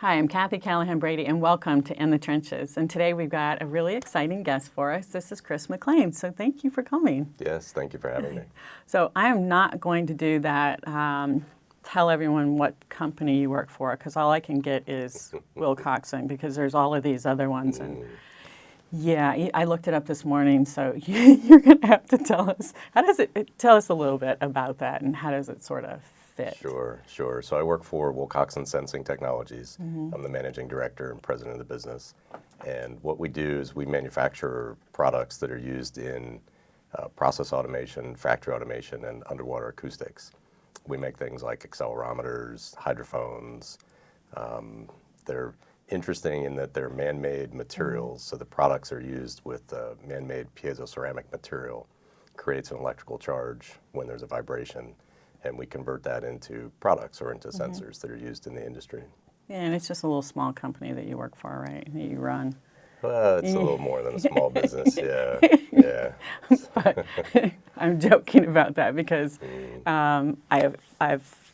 Hi, I'm Kathy Callahan Brady, and welcome to In the Trenches. And today we've got a really exciting guest for us. This is Chris McLean, so thank you for coming. Yes, thank you for having me. So I am not going to do that, tell everyone what company you work for, because all I can get is Wilcoxon, because there's all of these other ones. And yeah, I looked it up this morning, so you're going to have to tell us. Tell us a little bit about that, and how does it sort of fit? Sure. So I work for Wilcoxon Sensing Technologies. I'm the managing director and president of the business. And what we do is we manufacture products that are used in process automation, factory automation, and underwater acoustics. We make things like accelerometers, hydrophones. They're interesting in that they're man-made materials, so the products are used with man-made piezoceramic material. Creates an electrical charge when there's a vibration, and we convert that into products or into sensors that are used in the industry. Yeah, and it's just a little small company that you work for, right? That you run. Well, it's a little more than a small business, yeah. But I'm joking about that because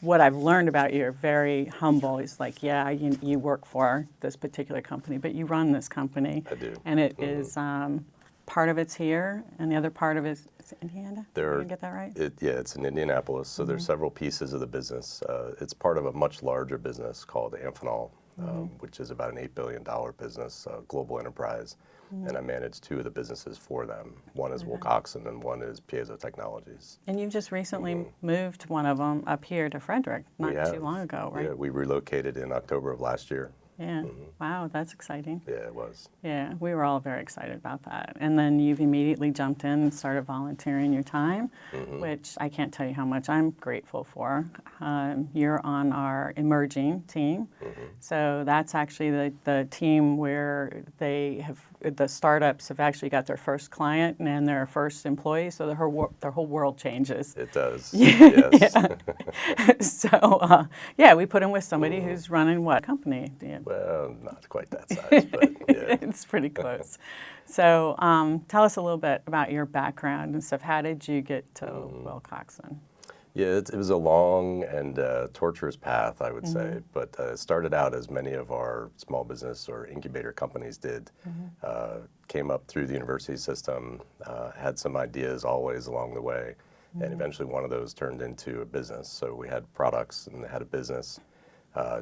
what I've learned about you are very humble. It's like, yeah, you work for this particular company, but you run this company. I do. And it is part of it's here, and the other part of it is Indiana. Did I get that right? It's in Indianapolis. So there's several pieces of the business. It's part of a much larger business called Amphenol, which is about an $8 billion business, global enterprise. And I manage two of the businesses for them. One is Wilcoxon and one is Piezo Technologies. And you just recently moved one of them up here to Frederick, not too long ago, right? Yeah, we relocated in October of last year. Yeah. Wow, that's exciting. Yeah, it was. Yeah, we were all very excited about that. And then you've immediately jumped in and started volunteering your time, which I can't tell you how much I'm grateful for. You're on our emerging team. So that's actually the team where the startups have actually got their first client and their first employee, so their whole world changes. It does. Yes. So, we put them with somebody who's running what company? Well, not quite that size, but yeah. It's pretty close. So tell us a little bit about your background and stuff. How did you get to Wilcoxon? Yeah, it was a long and torturous path, I would say, but it started out as many of our small business or incubator companies did. Came up through the university system, had some ideas always along the way, and eventually one of those turned into a business. So we had products and had a business.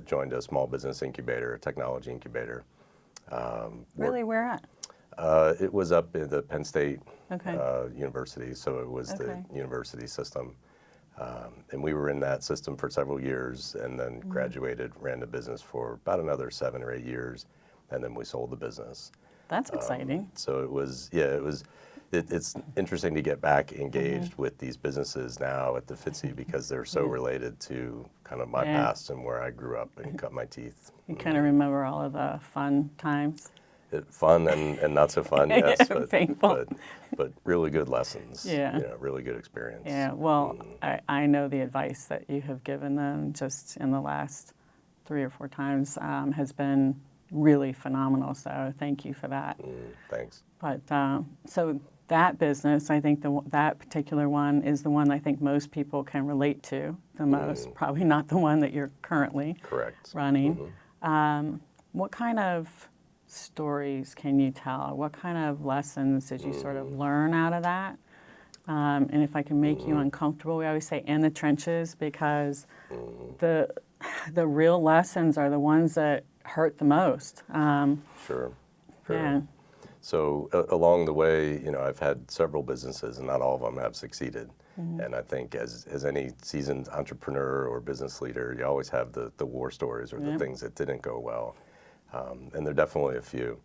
Joined a small business incubator, a technology incubator. Really, where at? It was up in the Penn State University, so it was the university system. And we were in that system for several years and then graduated, ran the business for about another 7 or 8 years, and then we sold the business. That's exciting. So it's interesting to get back engaged with these businesses now at the FITCI because they're so related to kind of my past and where I grew up and cut my teeth. You kind of remember all of the fun times? Fun and not so fun, yes, Painful. but really good lessons. Yeah. Really good experience. Yeah, well, I know the advice that you have given them just in the last 3 or 4 times has been really phenomenal, so thank you for that. Thanks. But so that business, I think that particular one is the one I think most people can relate to the most, probably not the one that you're currently running. What kind of stories can you tell? What kind of lessons did you sort of learn out of that? And if I can make you uncomfortable, we always say in the trenches because the real lessons are the ones that hurt the most. Sure. Yeah. So along the way, I've had several businesses and not all of them have succeeded. And I think as any seasoned entrepreneur or business leader, you always have the war stories or the things that didn't go well. And there are definitely a few.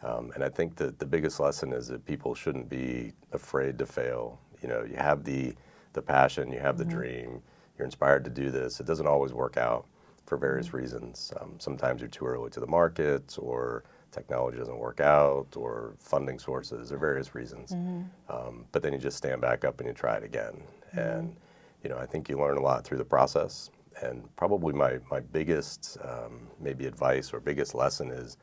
And I think that the biggest lesson is that people shouldn't be afraid to fail. You have the passion, you have the dream, you're inspired to do this. It doesn't always work out for various reasons. Sometimes you're too early to the market, or technology doesn't work out, or funding sources, or various reasons. But then you just stand back up and you try it again. And I think you learn a lot through the process. And probably my biggest maybe advice or biggest lesson is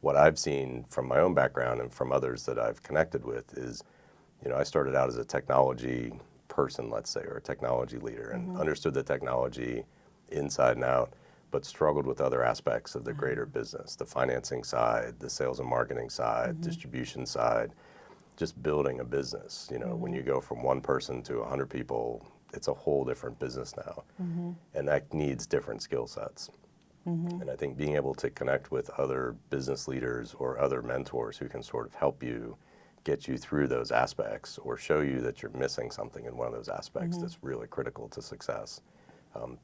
what I've seen from my own background and from others that I've connected with is, I started out as a technology person, let's say, or a technology leader, and understood the technology inside and out. but struggled with other aspects of the greater business, the financing side, the sales and marketing side, distribution side, just building a business. You know, when you go from one person to 100 people, it's a whole different business now. And that needs different skill sets. And I think being able to connect with other business leaders or other mentors who can sort of help you get you through those aspects or show you that you're missing something in one of those aspects that's really critical to success.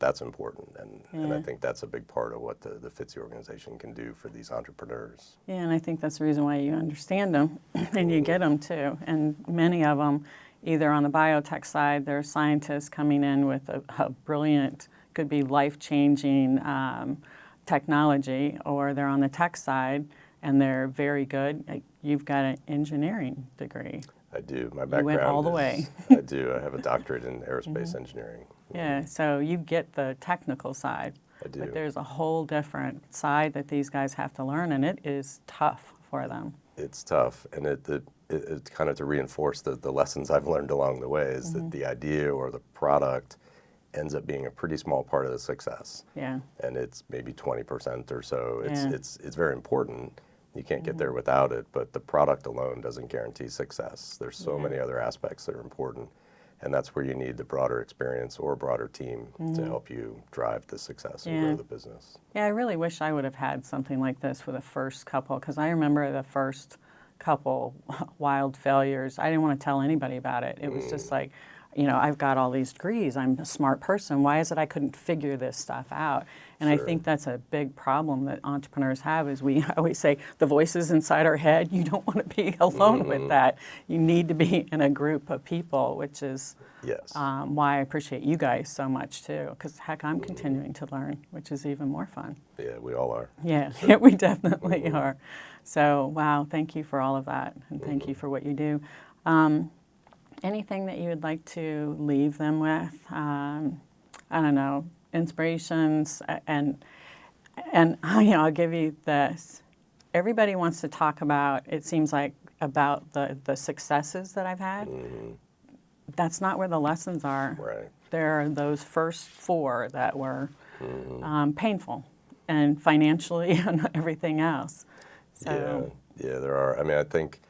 That's important, and I think that's a big part of what the FITCE organization can do for these entrepreneurs. Yeah, and I think that's the reason why you understand them and you get them too. And many of them, either on the biotech side, they're scientists coming in with a brilliant, could be life-changing technology, or they're on the tech side and they're very good. You've got an engineering degree. I do. My background You went all the way. I do. I have a doctorate in aerospace engineering. Yeah, so you get the technical side. I do. But there's a whole different side that these guys have to learn, and it is tough for them. It's tough, and it kind of to reinforce the lessons I've learned along the way is that the idea or the product ends up being a pretty small part of the success. Yeah. And it's maybe 20% or so. Yeah. It's very important. You can't get there without it, but the product alone doesn't guarantee success. There's so many other aspects that are important, and that's where you need the broader experience or broader team to help you drive the success and grow the business. Yeah, I really wish I would have had something like this for the first couple, because I remember the first couple wild failures. I didn't want to tell anybody about it. It was just like, you know, I've got all these degrees. I'm a smart person. Why is it I couldn't figure this stuff out? And I think that's a big problem that entrepreneurs have is we always say the voices inside our head, you don't want to be alone with that. You need to be in a group of people, which is why I appreciate you guys so much too. Because heck, I'm continuing to learn, which is even more fun. Yeah, we all are. Yeah, yeah, we definitely are. So, wow, thank you for all of that. And thank you for what you do. Anything that you would like to leave them with? I don't know, inspirations, and you know, I'll give you this. Everybody wants to talk about, it seems like, about the successes that I've had. That's not where the lessons are. Right. There are those first 4 that were painful, and financially and everything else. So, yeah, there are. I mean, I think,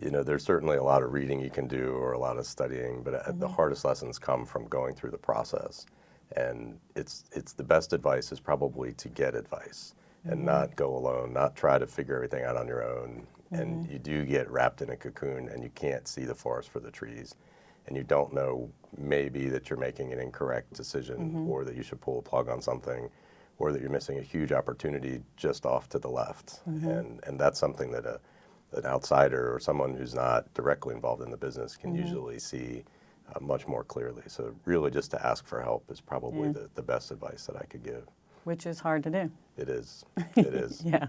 you know, there's certainly a lot of reading you can do or a lot of studying, but the hardest lessons come from going through the process. And it's the best advice is probably to get advice and not go alone, not try to figure everything out on your own. And you do get wrapped in a cocoon and you can't see the forest for the trees. And you don't know maybe that you're making an incorrect decision or that you should pull a plug on something or that you're missing a huge opportunity just off to the left. And that's something that an outsider or someone who's not directly involved in the business can usually see much more clearly. So really just to ask for help is probably the best advice that I could give. Which is hard to do. It is. It is. Yeah.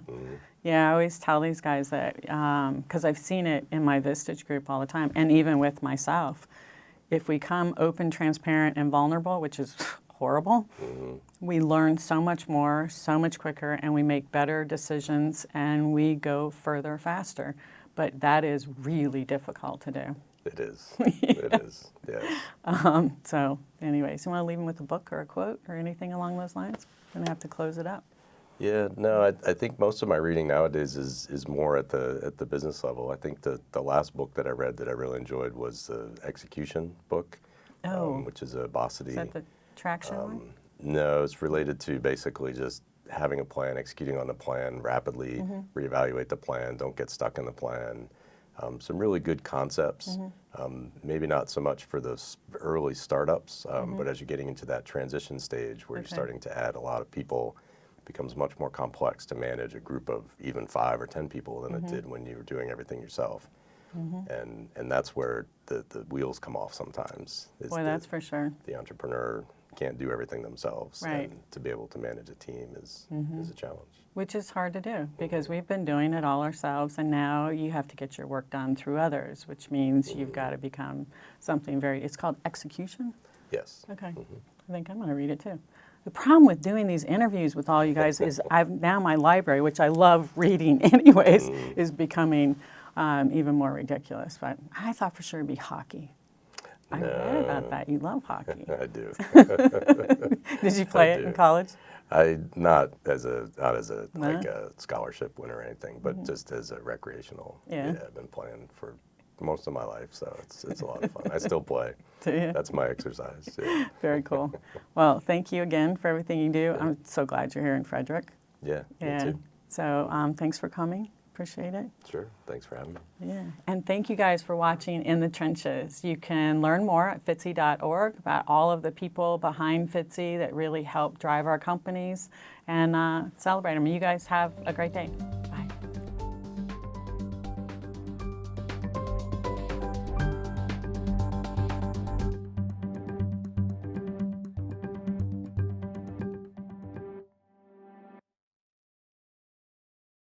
Yeah, I always tell these guys that, because I've seen it in my Vistage group all the time, and even with myself. If we come open, transparent, and vulnerable, which is horrible, we learn so much more, so much quicker, and we make better decisions, and we go further faster. But that is really difficult to do. It is. It is, yes. So anyways, you want to leave them with a book or a quote or anything along those lines? We're going to have to close it up. Yeah, no, I think most of my reading nowadays is more at the business level. I think the last book that I read that I really enjoyed was the Execution book, which is a Bossidy. Is that the traction one? No, it's related to basically just having a plan, executing on the plan rapidly, reevaluate the plan, don't get stuck in the plan. Some really good concepts, maybe not so much for the early startups, but as you're getting into that transition stage where you're starting to add a lot of people, it becomes much more complex to manage a group of even 5 or 10 people than it did when you were doing everything yourself. And that's where the wheels come off sometimes. Boy, that's for sure. The entrepreneur can't do everything themselves. Right. And to be able to manage a team is a challenge. Which is hard to do because we've been doing it all ourselves, and now you have to get your work done through others, which means you've got to become something it's called Execution? Yes. Okay. I think I'm going to read it too. The problem with doing these interviews with all you guys is now my library, which I love reading anyways, is becoming even more ridiculous. But I thought for sure it'd be hockey. I read about that. You love hockey. I do. Did you play it in college? Not as a like a scholarship winner or anything, but just as a recreational. Yeah. I've been playing for most of my life, so it's a lot of fun. I still play. Do you? That's my exercise. Yeah. Very cool. Well, thank you again for everything you do. I'm so glad you're here in Frederick. Yeah, me too. So thanks for coming. Appreciate it. Sure. Thanks for having me. Yeah. And thank you guys for watching In the Trenches. You can learn more at fitzy.org about all of the people behind Fitzy that really help drive our companies and celebrate them. You guys have a great day.